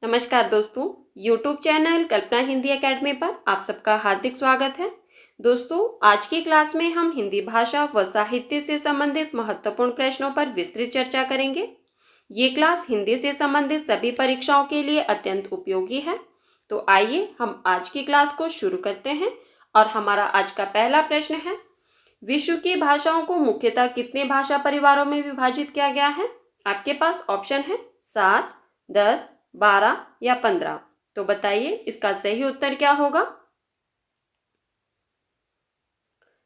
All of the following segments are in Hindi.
नमस्कार दोस्तों, YouTube चैनल कल्पना हिंदी एकेडमी पर आप सबका हार्दिक स्वागत है। दोस्तों, आज की क्लास में हम हिंदी भाषा व साहित्य से संबंधित महत्वपूर्ण प्रश्नों पर विस्तृत चर्चा करेंगे। ये क्लास हिंदी से संबंधित सभी परीक्षाओं के लिए अत्यंत उपयोगी है। तो आइए हम आज की क्लास को शुरू करते हैं और हमारा आज का पहला प्रश्न है, विश्व की भाषाओं को मुख्यतः कितने भाषा परिवारों में विभाजित किया गया है? आपके पास ऑप्शन है 7, 10, 12 या 15। तो बताइए इसका सही उत्तर क्या होगा?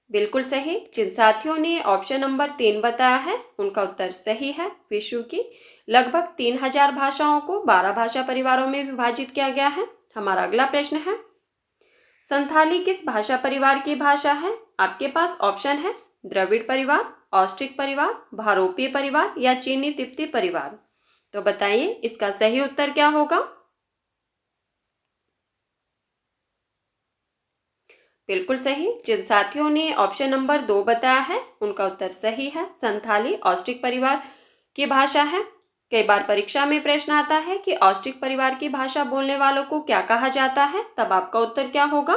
बिल्कुल सही। जिन साथियों ने ऑप्शन नंबर 3 बताया है उनका उत्तर सही है। विश्व की लगभग 3000 भाषाओं को 12 भाषा परिवारों में विभाजित किया गया है। हमारा अगला प्रश्न है, संथाली किस भाषा परिवार की भाषा है? आपके पास ऑप्शन है द्रविड़ परिवार, ऑस्ट्रिक परिवार, भारोपीय परिवार या चीनी तिब्बती परिवार। तो बताइए इसका सही उत्तर क्या होगा? बिल्कुल सही। जिन साथियों ने ऑप्शन नंबर 2 बताया है उनका उत्तर सही है। संथाली ऑस्ट्रिक परिवार की भाषा है। कई बार परीक्षा में प्रश्न आता है कि ऑस्ट्रिक परिवार की भाषा बोलने वालों को क्या कहा जाता है, तब आपका उत्तर क्या होगा?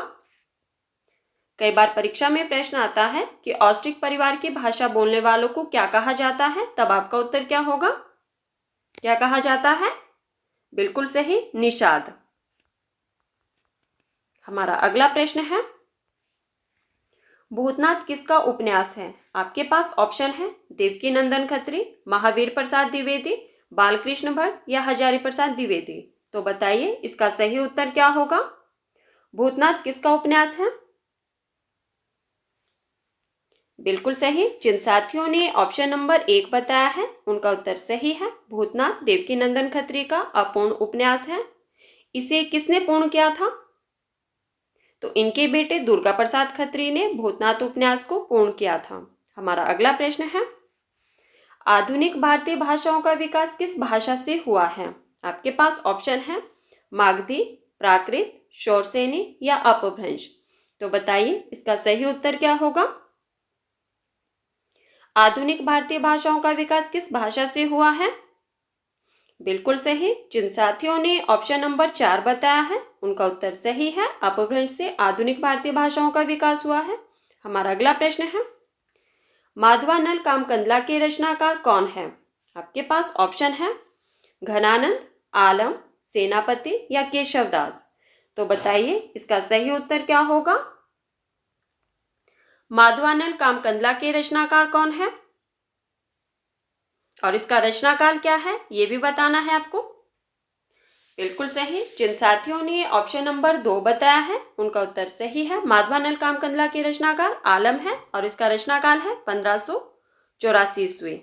कई बार परीक्षा में प्रश्न आता है कि ऑस्ट्रिक परिवार की भाषा बोलने वालों को क्या कहा जाता है, तब आपका उत्तर क्या होगा? क्या कहा जाता है? बिल्कुल सही, निषाद। हमारा अगला प्रश्न है, भूतनाथ किसका उपन्यास है? आपके पास ऑप्शन है देवकी नंदन खत्री, महावीर प्रसाद द्विवेदी, बालकृष्ण भट्ट या हजारी प्रसाद द्विवेदी। तो बताइए इसका सही उत्तर क्या होगा? भूतनाथ किसका उपन्यास है? बिल्कुल सही। जिन साथियों ने ऑप्शन नंबर 1 बताया है उनका उत्तर सही है। भूतनाथ देवकी नंदन खत्री का अपूर्ण उपन्यास है। इसे किसने पूर्ण किया था? तो इनके बेटे दुर्गा प्रसाद खत्री ने भूतनाथ उपन्यास को पूर्ण किया था। हमारा अगला प्रश्न है, आधुनिक भारतीय भाषाओं का विकास किस भाषा से हुआ है? आपके पास ऑप्शन है मागधी, प्राकृत, शौरसेनी या अपभ्रंश। तो बताइए इसका सही उत्तर क्या होगा? आधुनिक भारतीय भाषाओं का विकास किस भाषा से हुआ है? बिल्कुल सही। जिन साथियों ने ऑप्शन नंबर 4 बताया है उनका उत्तर सही है। अपभ्रंश से आधुनिक भारतीय भाषाओं का विकास हुआ है। हमारा अगला प्रश्न है, माधवानल कामकंदला के रचनाकार कौन है? आपके पास ऑप्शन है घनानंद, आलम, सेनापति या केशवदास। तो बताइए इसका सही उत्तर क्या होगा? माधवानल कामकंदला के रचनाकार कौन है और इसका रचनाकाल क्या है ये भी बताना है आपको। बिल्कुल सही। जिन साथियों ने ऑप्शन नंबर 2 बताया है उनका उत्तर सही है। माधवानल कामकंदला के रचनाकार आलम है और इसका रचनाकाल है 1584 ईस्वी।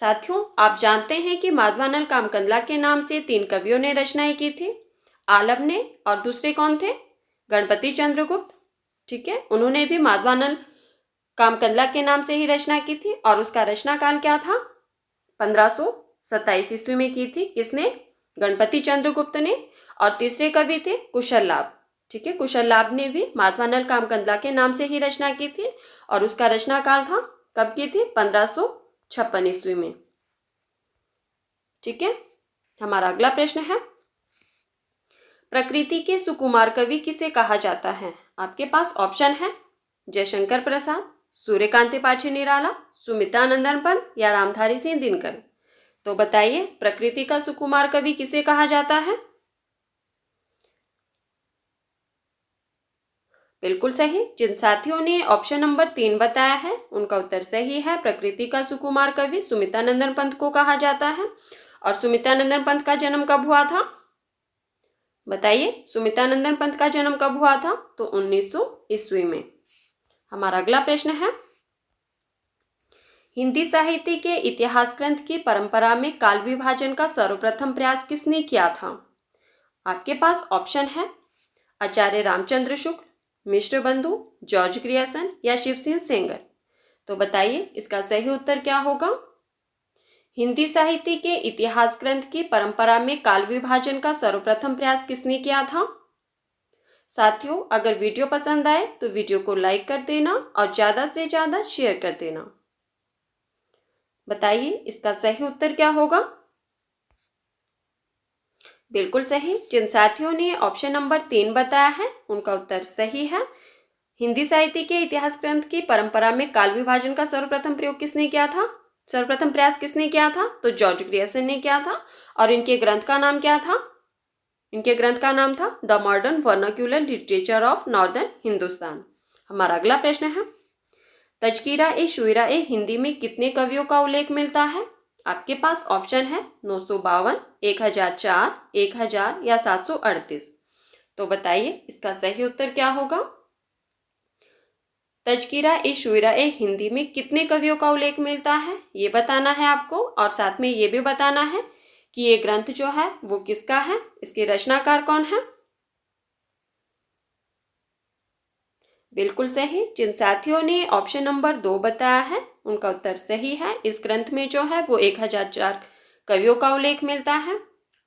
साथियों, आप जानते हैं कि माधवानल कामकंदला के नाम से 3 कवियों ने रचनाएं की थी। आलम ने और दूसरे कौन थे? गणपति चंद्रगुप्त। ठीक है, उन्होंने भी माधवानल कामकंदला के नाम से ही रचना की थी और उसका रचनाकाल क्या था? 1527 ईस्वी में की थी। किसने? गणपति चंद्रगुप्त ने। और तीसरे कवि थे कुशल-लाभ। ठीक है, कुशल-लाभ ने भी माधवानल कामकंदला के नाम से ही रचना की थी और उसका रचनाकाल था, कब की थी? 1556 ईस्वी में। ठीक है, हमारा अगला प्रश्न है, प्रकृति के सुकुमार कवि किसे कहा जाता है? आपके पास ऑप्शन है जयशंकर प्रसाद, सूर्यकांत त्रिपाठी निराला, सुमित्रानंदन पंत या रामधारी सिंह दिनकर। तो बताइए प्रकृति का सुकुमार कवि किसे कहा जाता है? बिल्कुल सही। जिन साथियों ने ऑप्शन नंबर 3 बताया है उनका उत्तर सही है। प्रकृति का सुकुमार कवि सुमित्रानंदन पंत को कहा जाता है। और सुमित्रानंदन पंत का जन्म कब हुआ था? बताइए सुमित्रानंदन पंत का जन्म कब हुआ था? तो 1900 ईस्वी में। हमारा अगला प्रश्न है, हिंदी साहित्य के इतिहास ग्रंथ की परंपरा में काल विभाजन का सर्वप्रथम प्रयास किसने किया था? आपके पास ऑप्शन है आचार्य रामचंद्र शुक्ल, मिश्र बंधु, जॉर्ज ग्रियर्सन या शिव सिंह सेंगर। तो बताइए इसका सही उत्तर क्या होगा? हिंदी साहित्य के इतिहास ग्रंथ की परंपरा में काल विभाजन का सर्वप्रथम प्रयास किसने किया था? साथियों, अगर वीडियो पसंद आए तो वीडियो को लाइक कर देना और ज़्यादा से ज़्यादा शेयर कर देना। बताइए इसका सही उत्तर क्या होगा? बिल्कुल सही। जिन साथियों ने ऑप्शन नंबर 3 बताया है उनका उत्तर सही है। हिंदी साहित्य के इतिहास ग्रंथ की परंपरा में काल विभाजन का सर्वप्रथम प्रयोग किसने किया था? सर्वप्रथम प्रयास किसने किया था? तो जॉर्ज ग्रियर्सन ने किया था। और इनके ग्रंथ का नाम क्या था? इनके ग्रंथ का नाम था the modern vernacular literature of northern Hindustan. हमारा अगला प्रश्न है, तजकीरा ए शुरा ए हिंदी में कितने कवियों का उल्लेख मिलता है? आपके पास ऑप्शन है 952, 1004, 1000 या 738। तो बताइए इसका सही उत्तर क्या होगा? तजकीरा ए शुरा ए हिंदी में कितने कवियों का उल्लेख मिलता है ये बताना है आपको, और साथ में ये भी बताना है कि ये ग्रंथ जो है वो किसका है, इसके रचनाकार कौन है। बिल्कुल सही। जिन साथियों ने ऑप्शन नंबर 2 बताया है उनका उत्तर सही है। इस ग्रंथ में जो है वो 1004 कवियों का उल्लेख मिलता है।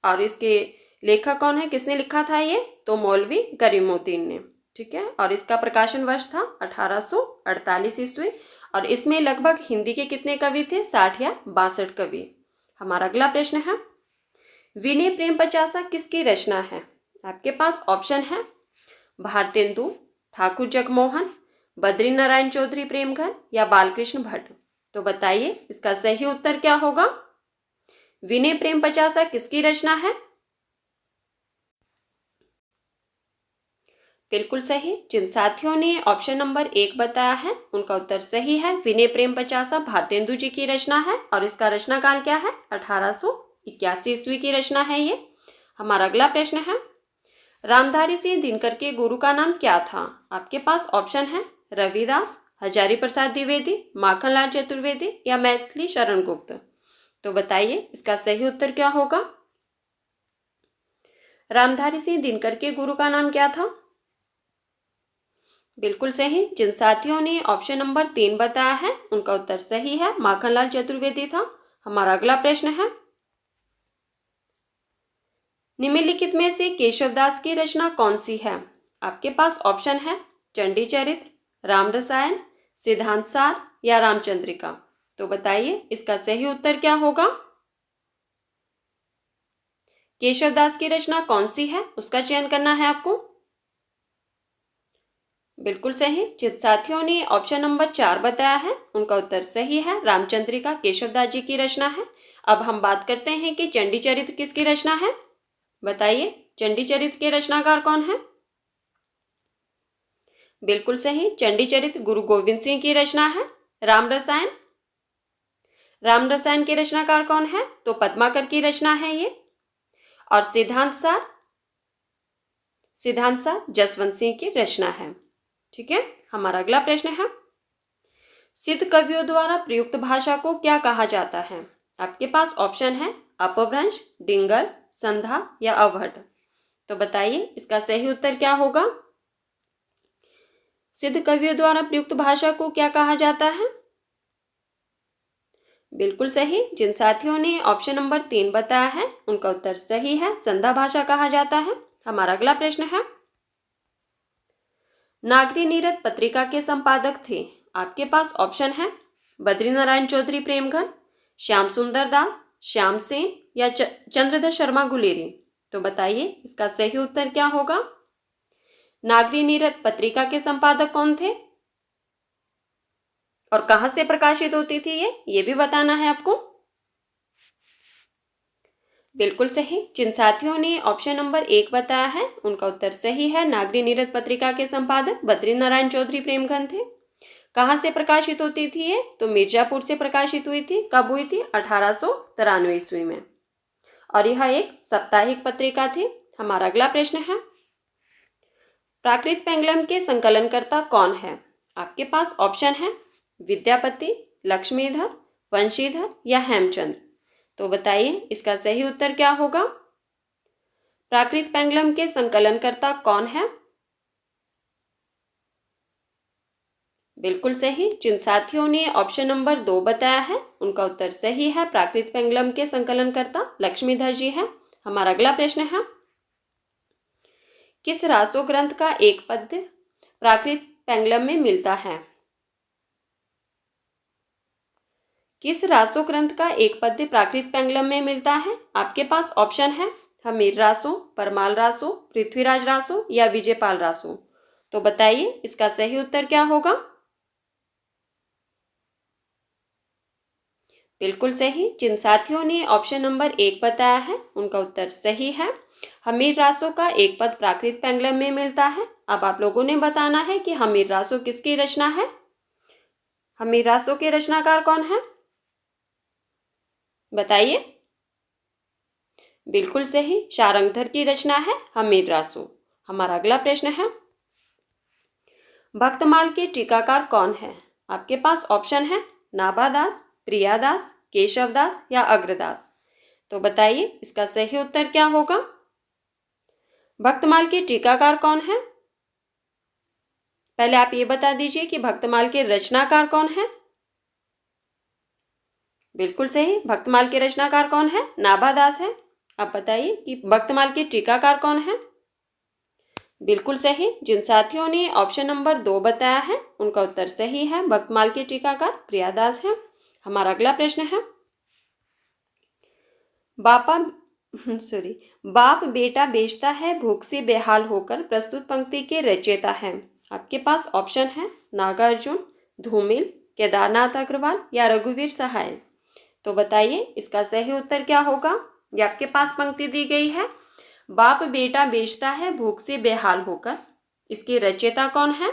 और इसके लेखक कौन है, किसने लिखा था ये? तो मौलवी करीमुद्दीन ने। ठीक है। और इसका प्रकाशन वर्ष था 1848 ईस्वी। और इसमें लगभग हिंदी के कितने कवि थे? 60 या 62 कवि। हमारा अगला प्रश्न है, विनय प्रेम पचासा किसकी रचना है? आपके पास ऑप्शन है भारतेंदु, ठाकुर जगमोहन, बद्री नारायण चौधरी प्रेमघर या बालकृष्ण भट्ट। तो बताइए इसका सही उत्तर क्या होगा? विनय प्रेम पचासा किसकी रचना है? बिल्कुल सही। जिन साथियों ने ऑप्शन नंबर 1 बताया है उनका उत्तर सही है। विनय प्रेम पचासा भारतेंदु जी की रचना है। और इसका रचनाकाल क्या है? 1881 ईस्वी की रचना है ये। हमारा अगला प्रश्न है, रामधारी सिंह दिनकर के गुरु का नाम क्या था? आपके पास ऑप्शन है रविदास, हजारी प्रसाद द्विवेदी, माखनलाल चतुर्वेदी या मैथिली शरण गुप्त। तो बताइए इसका सही उत्तर क्या होगा? रामधारी सिंह दिनकर के गुरु का नाम क्या था? बिल्कुल सही। जिन साथियों ने ऑप्शन नंबर 3 बताया है उनका उत्तर सही है, माखनलाल चतुर्वेदी था। हमारा अगला प्रश्न है, निम्नलिखित में से केशवदास की रचना कौन सी है? आपके पास ऑप्शन है चंडी चरित्र, राम रसायन, सिद्धांत सार या रामचंद्रिका। तो बताइए इसका सही उत्तर क्या होगा? केशवदास की रचना कौन सी है उसका चयन करना है आपको। बिल्कुल सही। जिन साथियों ने ऑप्शन नंबर 4 बताया है उनका उत्तर सही है, रामचंद्रिका केशवदास जी की रचना है। अब हम बात करते हैं कि चंडी चरित्र किसकी रचना है। बताइए चंडी चरित्र के रचनाकार कौन है? बिल्कुल सही। चंडी चरित्र गुरु गोविंद सिंह की रचना है। राम रसायन, राम रसायन के रचनाकार कौन है? तो पद्माकर की रचना है ये। और सिद्धांत सार, सिद्धांत सार जसवंत सिंह की रचना है। ठीक है। हमारा अगला प्रश्न है, सिद्ध कवियों द्वारा प्रयुक्त भाषा को क्या कहा जाता है? आपके पास ऑप्शन है अपभ्रंश, डिंगल, संधा या अवहट। तो बताइए इसका सही उत्तर क्या होगा? सिद्ध कवियों द्वारा प्रयुक्त भाषा को क्या कहा जाता है? बिल्कुल सही। जिन साथियों ने ऑप्शन नंबर 3 बताया है उनका उत्तर सही है, संधा भाषा कहा जाता है। हमारा अगला प्रश्न है, नागरी नीरद पत्रिका के संपादक थे? आपके पास ऑप्शन है बद्री नारायण चौधरी प्रेमघर, श्याम सुंदर दास, श्याम सेन या चंद्रधर शर्मा गुलेरी। तो बताइए इसका सही उत्तर क्या होगा? नागरी नीरद पत्रिका के संपादक कौन थे और कहां से प्रकाशित होती थी ये भी बताना है आपको। बिल्कुल सही। जिन साथियों ने ऑप्शन नंबर 1 बताया है उनका उत्तर सही है, नागरी नीरद पत्रिका के संपादक बद्री नारायण चौधरी प्रेमघर थे। कहां से प्रकाशित होती थी ये? तो मिर्जापुर से प्रकाशित हुई थी। कब हुई थी? 1893 ईस्वी में। और यह एक साप्ताहिक पत्रिका थी। हमारा अगला प्रश्न है, प्राकृत पेंगलम के संकलनकर्ता कौन है? आपके पास ऑप्शन है विद्यापति, लक्ष्मीधर, वंशीधर या हेमचंद। तो बताइए इसका सही उत्तर क्या होगा? प्राकृत पेंगलम के संकलनकर्ता कौन है? बिल्कुल सही। जिन साथियों ने ऑप्शन नंबर 2 बताया है उनका उत्तर सही है, प्राकृत पेंगलम के संकलनकर्ता लक्ष्मीधर जी हैं। हमारा अगला प्रश्न है, किस रासो ग्रंथ का एक पद्य प्राकृत पेंगलम में मिलता है? किस रासो ग्रंथ का एक पद्य प्राकृत पेंगलम में मिलता है? आपके पास ऑप्शन है हमीर रासो, परमाल रासो, पृथ्वीराज रासो या विजयपाल रासो? तो बताइए इसका सही उत्तर क्या होगा। बिल्कुल सही। जिन साथियों ने ऑप्शन नंबर 1 बताया है उनका उत्तर सही है। हमीर रासो का एक पद प्राकृत पेंगलम में मिलता है। अब आप लोगों ने बताना है कि हमीर रासो किसकी रचना है। हमीर रासो के रचनाकार कौन है, बताइए। बिल्कुल सही, शारंगधर की रचना है हमीर रासो। हमारा अगला प्रश्न है, भक्तमाल के टीकाकार कौन है? आपके पास ऑप्शन है नाभादास, प्रियादास, केशवदास या अग्रदास। तो बताइए इसका सही उत्तर क्या होगा। भक्तमाल के टीकाकार कौन है? पहले आप ये बता दीजिए कि भक्तमाल के रचनाकार कौन है। बिल्कुल सही, भक्तमाल के रचनाकार कौन है? नाभादास है। आप बताइए कि भक्तमाल के टीकाकार कौन है। बिल्कुल सही। जिन साथियों ने ऑप्शन नंबर 2 बताया है उनका उत्तर सही है, भक्तमाल के टीकाकार प्रियादास है। हमारा अगला प्रश्न है, बाप बेटा बेचता है भूख से बेहाल होकर प्रस्तुत पंक्ति के रचयिता है। आपके पास ऑप्शन है नागार्जुन, धूमिल, केदारनाथ अग्रवाल या रघुवीर सहाय। तो बताइए इसका सही उत्तर क्या होगा। ये आपके पास पंक्ति दी गई है, बाप बेटा बेचता है भूख से बेहाल होकर। इसके रचयिता कौन है,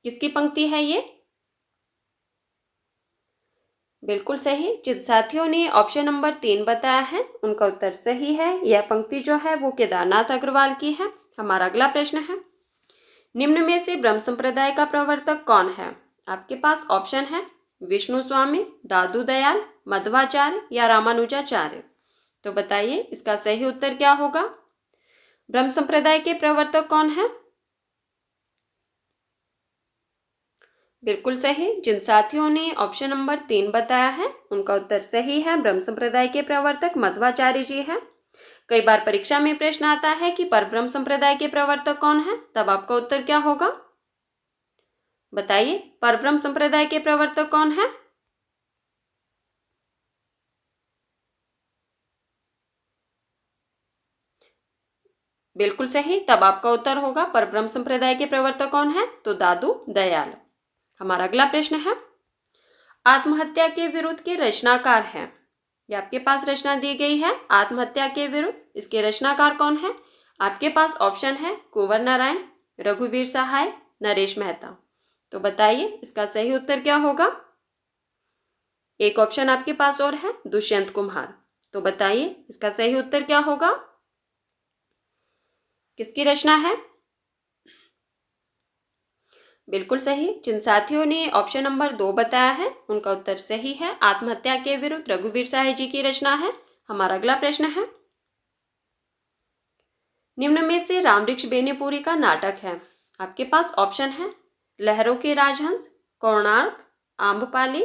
किसकी पंक्ति है ये। बिल्कुल सही। जिन साथियों ने ऑप्शन नंबर 3 बताया है उनका उत्तर सही है। यह पंक्ति जो है वो केदारनाथ अग्रवाल की है। हमारा अगला प्रश्न है, निम्न में से ब्रह्म संप्रदाय का प्रवर्तक कौन है? आपके पास ऑप्शन है विष्णु स्वामी, दादू दयाल, मध्वाचार्य या रामानुजाचार्य। तो बताइए इसका सही उत्तर क्या होगा। ब्रह्म संप्रदाय के प्रवर्तक कौन है? बिल्कुल सही। जिन साथियों ने ऑप्शन नंबर 3 बताया है उनका उत्तर सही है, ब्रह्म संप्रदाय के प्रवर्तक मध्वाचार्य जी हैं। कई बार परीक्षा में प्रश्न आता है कि परब्रह्म संप्रदाय के प्रवर्तक कौन है, तब आपका उत्तर क्या होगा, बताइए। परब्रह्म संप्रदाय के प्रवर्तक कौन है? बिल्कुल सही, तब आपका उत्तर होगा परब्रह्म संप्रदाय के प्रवर्तक कौन है, तो दादू दयाल। हमारा अगला प्रश्न है, आत्महत्या के विरुद्ध के रचनाकार हैं। ये आपके पास रचना दी गई है आत्महत्या के विरुद्ध, इसके रचनाकार कौन है? आपके पास ऑप्शन है कुंवर नारायण, रघुवीर सहाय, नरेश मेहता। तो बताइए इसका सही उत्तर क्या होगा। एक ऑप्शन आपके पास और है दुष्यंत कुमार। तो बताइए इसका सही उत्तर क्या होगा, किसकी रचना है? बिल्कुल सही। जिन साथियों ने ऑप्शन नंबर 2 बताया है उनका उत्तर सही है, आत्महत्या के विरुद्ध रघुवीर सहाय जी की रचना है। हमारा अगला प्रश्न है, निम्न में से रामवृक्ष बेनीपुरी का नाटक है। आपके पास ऑप्शन है लहरों के राजहंस, कोणार्क, आम्रपाली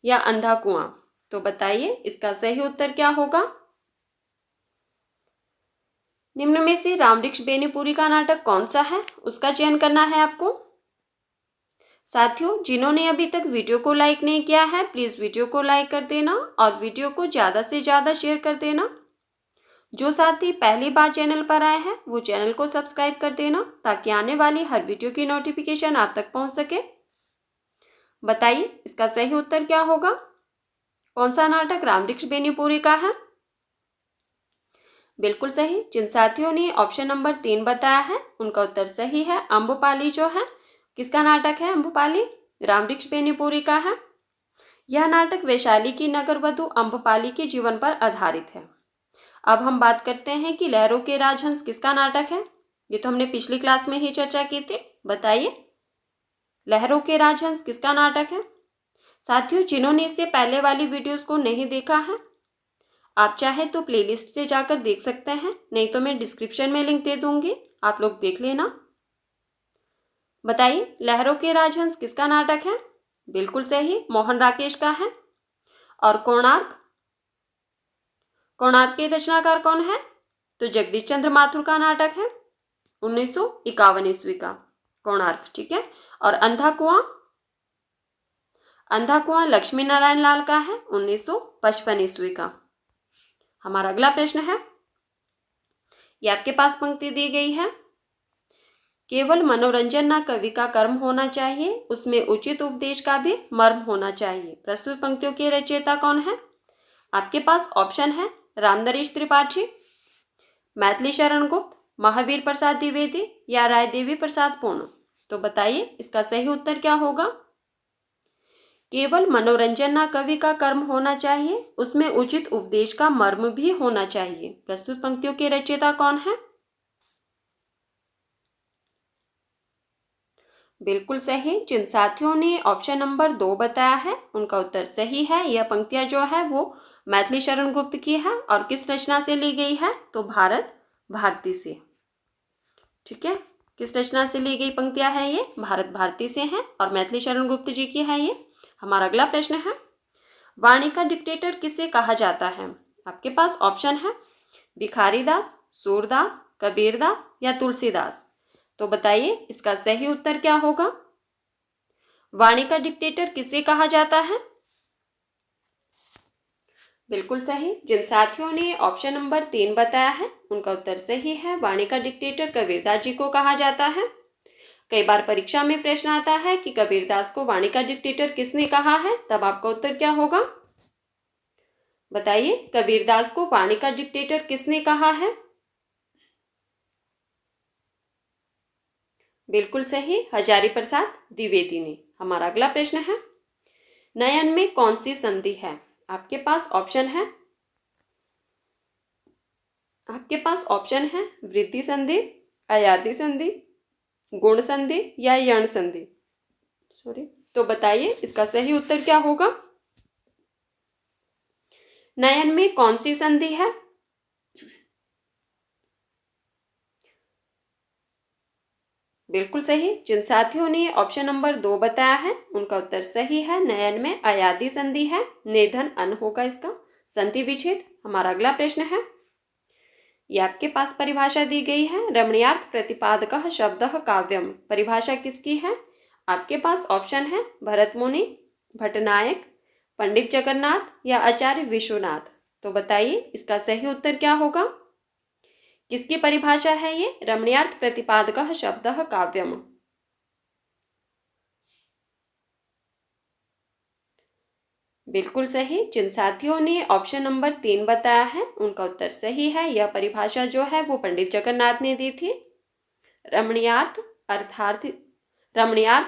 या अंधा कुआं। तो बताइए इसका सही उत्तर क्या होगा। निम्न में से रामवृक्ष बेनीपुरी का नाटक कौन सा है, उसका चयन करना है आपको। साथियों, जिन्होंने अभी तक वीडियो को लाइक नहीं किया है प्लीज वीडियो को लाइक कर देना और वीडियो को ज्यादा से ज्यादा शेयर कर देना। जो साथी पहली बार चैनल पर आए हैं वो चैनल को सब्सक्राइब कर देना ताकि आने वाली हर वीडियो की नोटिफिकेशन आप तक पहुंच सके। बताइए इसका सही उत्तर क्या होगा, कौन सा नाटक रामवृक्ष बेनीपुरी का है। बिल्कुल सही। जिन साथियों ने ऑप्शन नंबर 3 बताया है उनका उत्तर सही है, आम्रपाली जो है, किसका नाटक है आम्रपाली, रामवृक्ष बेनीपुरी का है। यह नाटक वैशाली की नगर वधु आम्रपाली के जीवन पर आधारित है। अब हम बात करते हैं कि लहरों के राजहंस किसका नाटक है। ये तो हमने पिछली क्लास में ही चर्चा की थी। बताइए लहरों के राजहंस किसका नाटक है। साथियों, जिन्होंने इससे पहले वाली वीडियोस को नहीं देखा है आप चाहे तो प्लेलिस्ट से जाकर देख सकते हैं, नहीं तो मैं डिस्क्रिप्शन में लिंक दे दूंगी, आप लोग देख लेना। बताइए लहरों के राजहंस किसका नाटक है। बिल्कुल सही, मोहन राकेश का है। और कोणार्क, कोणार्क के रचनाकार कौन है, तो जगदीश चंद्र माथुर का नाटक है, 1951 ईस्वी का कोणार्क, ठीक है। और अंधा कुआं, अंधा कुआं लक्ष्मी नारायण लाल का है, 1955 ईस्वी का। हमारा अगला प्रश्न है, ये आपके पास पंक्ति दी गई है, केवल मनोरंजन न कवि का कर्म होना चाहिए, उसमें उचित उपदेश का भी मर्म होना चाहिए। प्रस्तुत पंक्तियों के रचयिता कौन है? आपके पास ऑप्शन है रामनरेश त्रिपाठी, मैथिली शरण गुप्त, महावीर प्रसाद द्विवेदी या राय देवी प्रसाद पूर्ण। तो बताइए इसका सही उत्तर क्या होगा? केवल मनोरंजन न कवि का कर्म होना चाहिए, उसमें उचित उपदेश का मर्म भी होना चाहिए। प्रस्तुत पंक्तियों के रचयिता कौन है? बिल्कुल सही। जिन साथियों ने ऑप्शन नंबर 2 बताया है उनका उत्तर सही है। यह पंक्तियां जो है वो मैथिली शरण गुप्त की है और किस रचना से ली गई है? तो भारत भारती से। ठीक है, किस रचना से ली गई पंक्तियां है ये? भारत भारती से हैं और मैथिली शरण गुप्त जी की है ये। हमारा अगला प्रश्न है, वाणी का डिक्टेटर किसे कहा जाता है? आपके पास ऑप्शन है भिखारी दास, सूरदास, कबीरदास या तुलसीदास। तो बताइए इसका सही उत्तर क्या होगा? वाणी का डिक्टेटर किसे कहा जाता है? बिल्कुल सही। जिन साथियों ने ऑप्शन नंबर 3 बताया है उनका उत्तर सही है। वाणी का डिक्टेटर कबीरदास जी को कहा जाता है। कई बार परीक्षा में प्रश्न आता है कि कबीरदास को वाणी का डिक्टेटर किसने कहा है, तब आपका उत्तर क्या होगा? बताइए कबीरदास को वाणी का डिक्टेटर किसने कहा है? बिल्कुल सही, हजारी प्रसाद द्विवेदी ने। हमारा अगला प्रश्न है, नयन में कौन सी संधि है? आपके पास ऑप्शन है वृद्धि संधि, अयादि संधि, गुण संधि या यण संधि। तो बताइए इसका सही उत्तर क्या होगा? नयन में कौन सी संधि है? बिल्कुल सही। जिन साथियों ने ऑप्शन नंबर 2 बताया है उनका उत्तर सही है। नयन में अयादि संधि है, नेधन अन होगा इसका संधि विच्छेद। हमारा अगला प्रश्न है, ये आपके पास परिभाषा दी गई है, रमणीयार्थ प्रतिपादकः शब्दः काव्यम। परिभाषा किसकी है? आपके पास ऑप्शन है भरत मुनि, भट्टनायक, पंडित जगन्नाथ या आचार्य विश्वनाथ। तो बताइए इसका सही उत्तर क्या होगा? किसकी परिभाषा है ये? रमणीयार्थ प्रतिपादकः शब्दः काव्यम। बिल्कुल सही। जिन साथियों ने ऑप्शन नंबर 3 बताया है उनका उत्तर सही है। यह परिभाषा जो है वो पंडित जगन्नाथ ने दी थी। रमणीयार्थ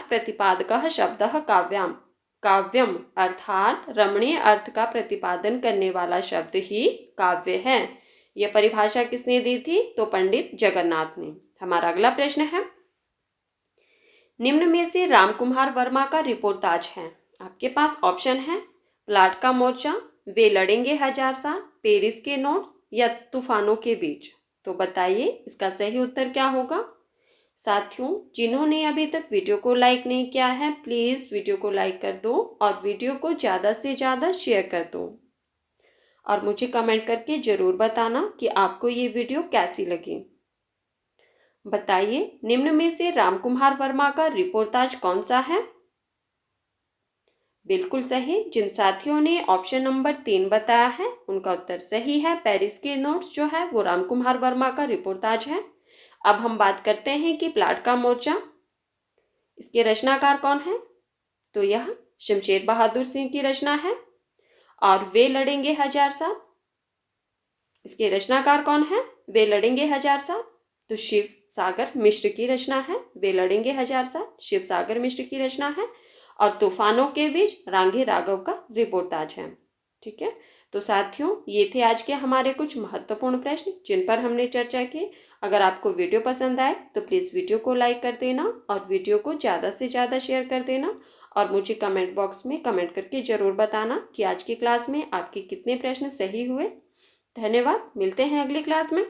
प्रतिपादकः शब्दः काव्यम। काव्यम अर्थात रमणीय अर्थ का प्रतिपादन करने वाला शब्द ही काव्य है। यह परिभाषा किसने दी थी? तो पंडित जगन्नाथ ने। हमारा अगला प्रश्न है, निम्न में से रामकुमार वर्मा का रिपोर्टाज है। आपके पास ऑप्शन है प्लाट का मोर्चा, वे लड़ेंगे हजार साल, पेरिस के नोट्स या तूफानों के बीच। तो बताइए इसका सही उत्तर क्या होगा? साथियों, जिन्होंने अभी तक वीडियो को लाइक नहीं किया है प्लीज़ वीडियो को लाइक कर दो और वीडियो को ज़्यादा से ज़्यादा शेयर कर दो और मुझे कमेंट करके ज़रूर बताना कि आपको ये वीडियो कैसी लगी। बताइए निम्न में से रामकुमार वर्मा का रिपोर्टाज कौन सा है? बिल्कुल सही। जिन साथियों ने ऑप्शन नंबर 3 बताया है उनका उत्तर सही है। पेरिस के नोट्स जो है वो रामकुमार वर्मा का रिपोर्टाज है। अब हम बात करते हैं कि प्लाट का मोर्चा, इसके रचनाकार कौन है? तो यह शमशेर बहादुर सिंह की रचना है। और वे लड़ेंगे हजार साल, इसके रचनाकार कौन है? वे लड़ेंगे हजार साल तो शिव सागर मिश्र की रचना है। वे लड़ेंगे हजार साल शिव सागर मिश्र की रचना है। और तूफानों के बीच रांगे राघव का रिपोर्टाज है। ठीक है, तो साथियों ये थे आज के हमारे कुछ महत्वपूर्ण प्रश्न जिन पर हमने चर्चा की। अगर आपको वीडियो पसंद आए तो प्लीज़ वीडियो को लाइक कर देना और वीडियो को ज़्यादा से ज़्यादा शेयर कर देना और मुझे कमेंट बॉक्स में कमेंट करके ज़रूर बताना कि आज की क्लास में आपके कितने प्रश्न सही हुए। धन्यवाद, मिलते हैं अगली क्लास में।